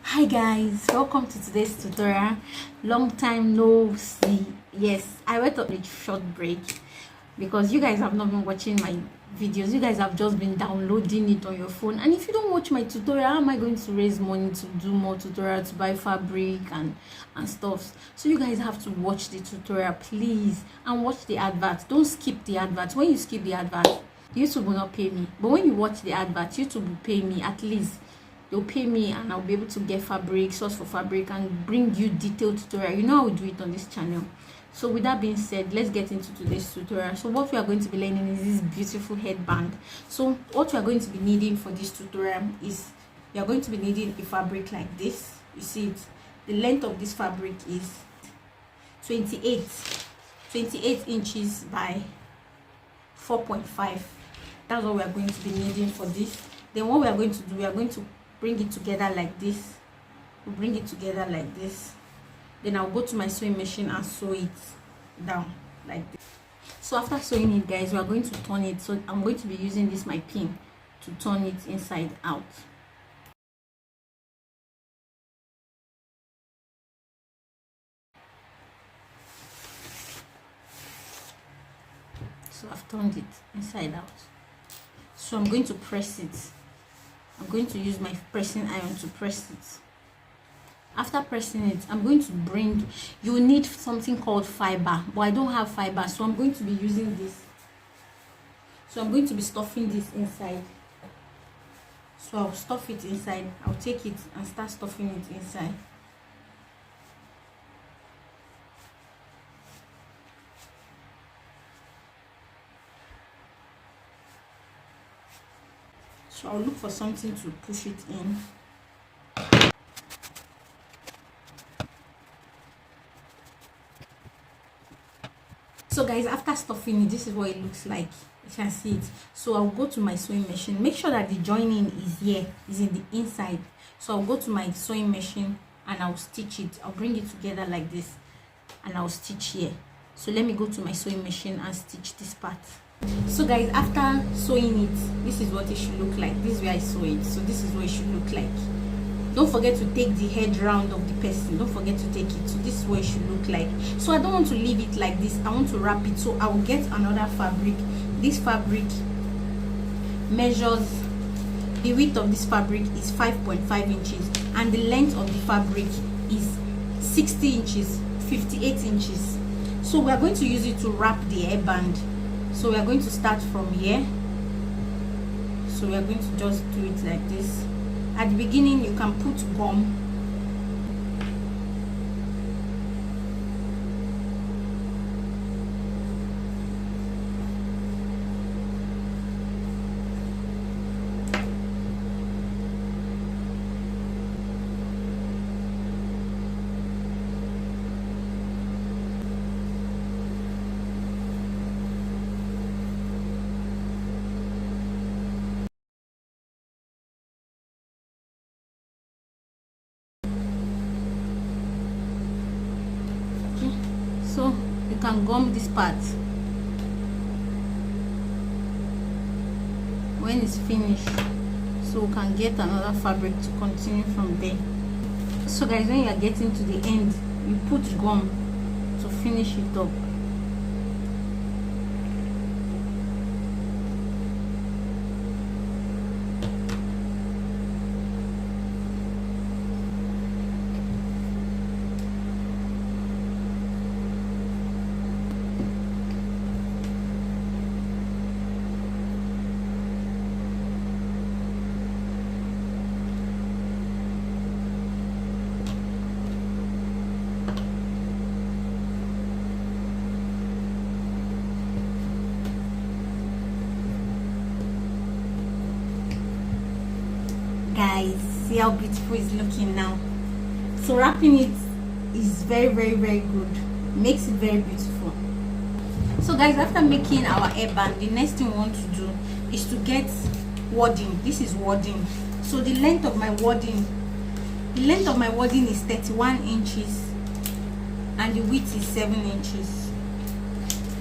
Hi guys, welcome to today's tutorial. Long time no see. Yes, I went on a short break because you guys have not been watching my videos. You guys have just been downloading it on your phone, and if you don't watch my tutorial, how am I going to raise money to do more tutorial, to buy fabric and stuff? So you guys have to watch the tutorial, please, and watch the advert. Don't skip the advert. When you skip the advert, YouTube will not pay me, but when you watch the advert, YouTube will pay me. At least they'll pay me, and I'll be able to get fabric, source for fabric, and bring you detailed tutorial. You know how we do it on this channel. So with that being said, let's get into today's tutorial. So what we are going to be learning is this beautiful headband. So what we are going to be needing for this tutorial is we are going to be needing a fabric like this. You see it, the length of this fabric is 28 inches by 4.5. That's what we are going to be needing for this. Then what we are going to do, we are going to bring it together like this. We'll bring it together like this. Then I'll go to my sewing machine and sew it down like this. So after sewing it, guys, we are going to turn it. So I'm going to be using this my pin to turn it inside out. So I've turned it inside out. So I'm going to press it. I'm going to use my pressing iron to press it. After pressing it, I'm going to bring, you need something called fiber, but I don't have fiber, so I'm going to be using this. So I'm going to be stuffing this inside. So I'll stuff it inside. I'll take it and start stuffing it inside. So I'll look for something to push it in. So guys, after stuffing it, this is what it looks like. You can see it. So I'll go to my sewing machine. Make sure that the joining is here, is in the inside. So I'll go to my sewing machine and I'll stitch it. I'll bring it together like this and I'll stitch here. So let me go to my sewing machine and stitch this part. So guys, after sewing it, this is what it should look like. This is where I sew it. So this is what it should look like. Don't forget to take the head round of the person. Don't forget to take it. So this is what it should look like. So I don't want to leave it like this. I want to wrap it. So I will get another fabric. This fabric measures, the width of this fabric is 5.5 inches and the length of the fabric is 60 inches, 58 inches. So we are going to use it to wrap the hairband. So we are going to start from here. So we are going to just do it like this. At the beginning, you can put gum. So you can gum this part. When it's finished, so we can get another fabric to continue from there. So guys, when you are getting to the end, you put gum to finish it up. Guys, see how beautiful it's looking now. So wrapping it is very good, makes it very beautiful. So guys, after making our hairband, the next thing we want to do is to get wadding. This is wadding. So the length of my wadding is 31 inches and the width is 7 inches.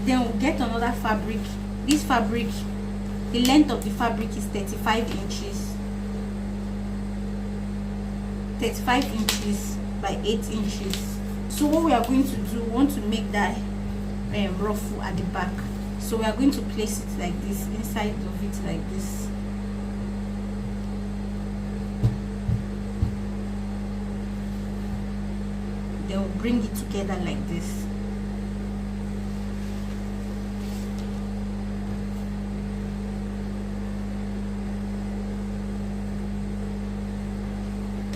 Then we'll get another fabric. This fabric, the length of the fabric is 35 inches. 35 inches by 8 inches. So what we are going to do, we want to make that ruffle at the back. So we are going to place it like this, inside of it like this. Then we'll bring it together like this.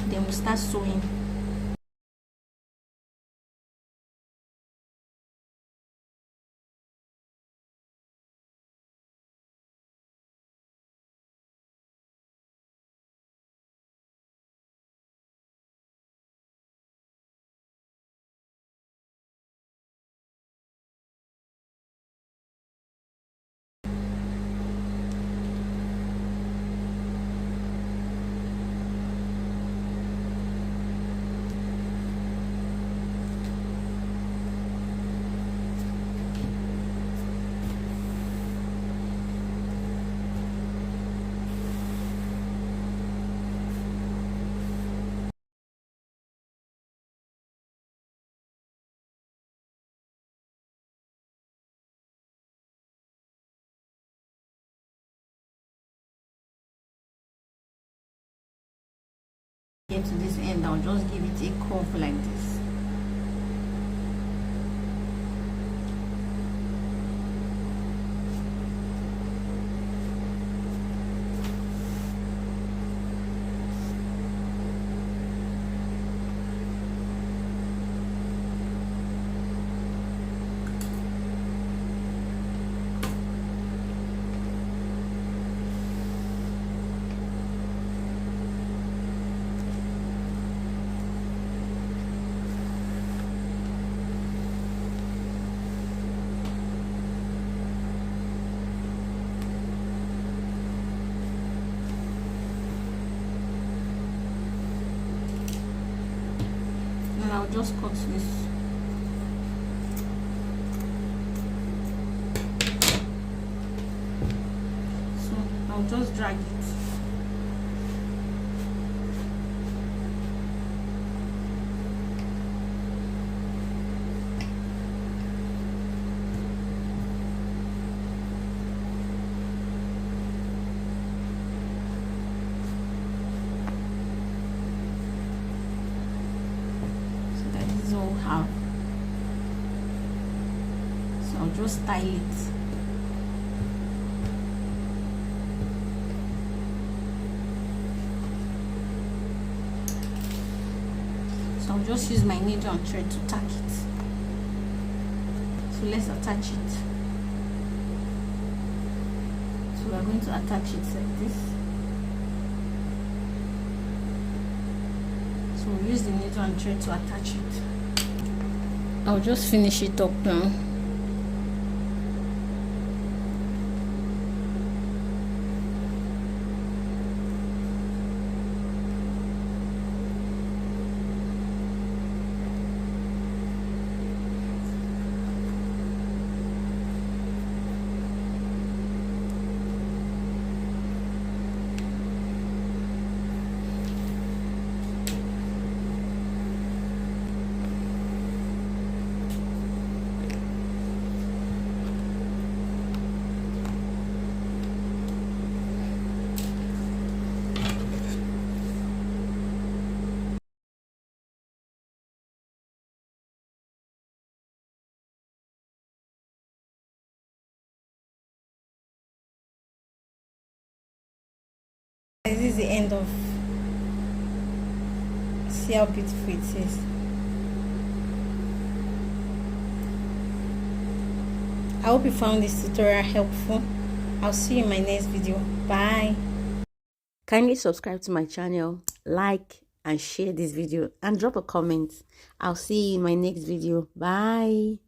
Then we'll start sewing. Get to this end, I'll just give it a curve like this. And I'll just cut this. So I'll just drag it. Have so I'll just style it. So I'll just use my needle and thread to tack it. So let's attach it. So we're going to attach it like this. So we'll use the needle and thread to attach it. I'll just finish it up now. This is the end of. See how beautiful it is. I hope you found this tutorial helpful. I'll see you in my next video. Bye. Kindly subscribe to my channel, like and share this video, and drop a comment. I'll see you in my next video. Bye.